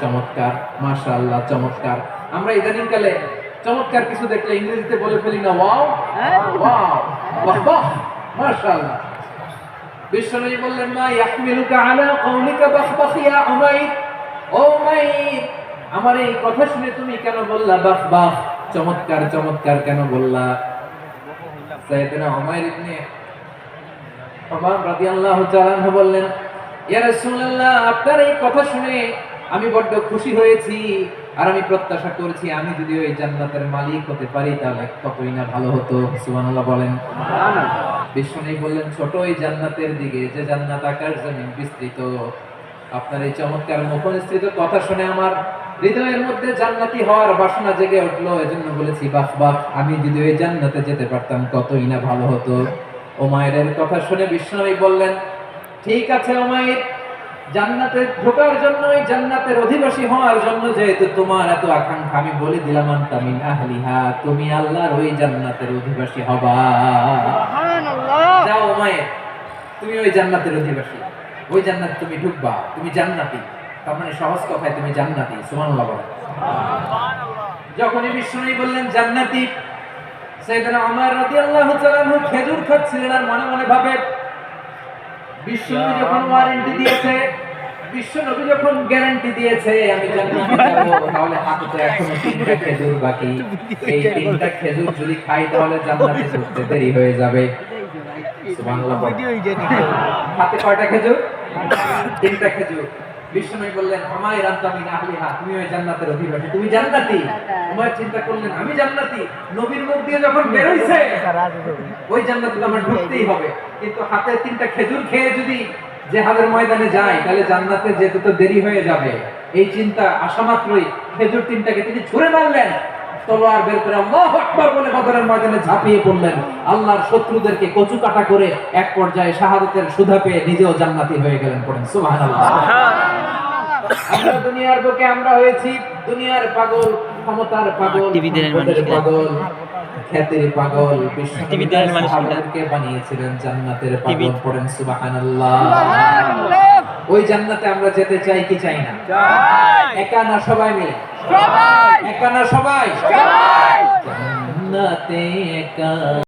চমৎকার, মাশাআল্লাহ চমৎকার। আমরা ইদানিং কালে চমৎকার কিছু দেখলে ইংরেজিতে বলে ফেলি না, ওয়াও ওয়াও, বাহ বাহ, মাশাআল্লাহ। বিশ্বনবী বললেন, মা ইয়াহমিলুকা আলা কওলিকা বাহ বাহ ইয়া উমাইর, ও উমাইর, আমার এই কথা শুনে তুমি কেন বললা বাহ বাহ, চমৎকার চমৎকার কেন বললা? সাইয়েদনা উমাইর ইবনে উমার রাদিয়াল্লাহু তাআলা আনহু বললেন, ইয়া রাসূলুল্লাহ, আপনার এই কথা শুনে আমি বড্ড খুশি হয়েছি, আর আমি প্রত্যাশা করছি আমি যদি ওই জান্নাতের মালিক হতে পারি তাহলে কতই না ভালো হতো। সুবহানাল্লাহ বলেন। বিশ্বনবী বললেন, ছোট ওই জান্নাতের দিকে, যে জান্নাত আকাশ জমিন বিস্তৃত। আপনার এই চমৎকার মুখনিসৃত কথা শুনে আমার হৃদয়ের মধ্যে জান্নাতি হওয়ার বাসনা জেগে উঠলো, এজন্য বলেছি বাহ বাহ, আমি যদি ওই জান্নাতে যেতে পারতাম কতই না ভালো হতো। উমাইরের কথা শুনে বিশ্বনবী বললেন, ঠিক আছে উমাইর, জান্নাতে ঢোকার জন্য, এই জান্নাতের অধিবাসী হওয়ার জন্য যেহেতু তোমার এত আকাঙ্ক্ষা, আমি বলে দিলাম আনতা মিন আহলিহা, তুমি আল্লাহর ওই জান্নাতের অধিবাসী হবা। সুবহানাল্লাহ। যাও উমাইর, তুমি ওই জান্নাতের অধিবাসী, ওই জান্নাত তুমি ঢুকবা, তুমি জান্নাতি। তার মানে সহজ কথায় তুমি জান্নাতি। সুবহানাল্লাহ বলেন। সুবহানাল্লাহ। যখনই বিশ্বনবী বললেন জান্নাতি, সাইয়েদনা ওমর রাদিয়াল্লাহু তাআলা আনহু খেজুর খাচ্ছিলেন আর মনে মনে ভাবে, বিশ্বনবী যখন ওয়ারেন্টি দিয়েছে, বিশ্বনবী যখন গ্যারান্টি দিয়েছে আমি জান্নাতে যাব, তাহলে হাতে তো এখনো 3টা খেজুর বাকি। এই 3টা খেজুর যদি খাই তাহলে জান্নাতে ঢুকতে দেরি হয়ে যাবে। সুবহানাল্লাহ। হাতে কয়টা খেজুর? 3টা খেজুর। বিশ্বনবী বললেন, উমাইর আনতা মিন আহলিহা, তুমি ওই জান্নাতের অধিবাসী, তুমি জান্নাতি। উমাইর চিন্তা করলেন, আমি জান্নাতি, নবীর মুখ দিয়ে যখন বের হইছে ওই জান্নাতে তো আমার ঢুকতেই হবে, কিন্তু হাতে 3টা খেজুর খেয়ে যদি জিহাদের ময়দানে যাই তাহলে জান্নাতে যেতে তো দেরি হয়ে যাবে। এই চিন্তা আসা মাত্রই খেজুর 3টাকে তিনি ছুঁড়ে মারলেন, তলোয়ার বের করে আল্লাহু আকবার বলে বদরের ময়দানে ঝাঁপিয়ে পড়লেন। আল্লাহর শত্রুদেরকে কচু কাটা করে এক পর্যায়ে শাহাদাতের সুধা পেয়ে নিজেও জান্নাতি হয়ে গেলেন। পড়েন সুবহানাল্লাহ। আমরা দুনিয়ার বুকে আমরা হয়েছি দুনিয়ার পাগল, ক্ষমতার পাগল, সম্পদের পাগল, খ্যাতির পাগল। বিশ্বনবী সাহাবাদেরকে বানিয়েছিলেন জান্নাতের পাগল। পড়েন সুবহানাল্লাহ। ওই জান্নাতে আমরা যেতে চাই কি চাই না? চাই। একা না সবাই মিলে? সবাই। একা না সবাই? সবাই। জান্নাতে একা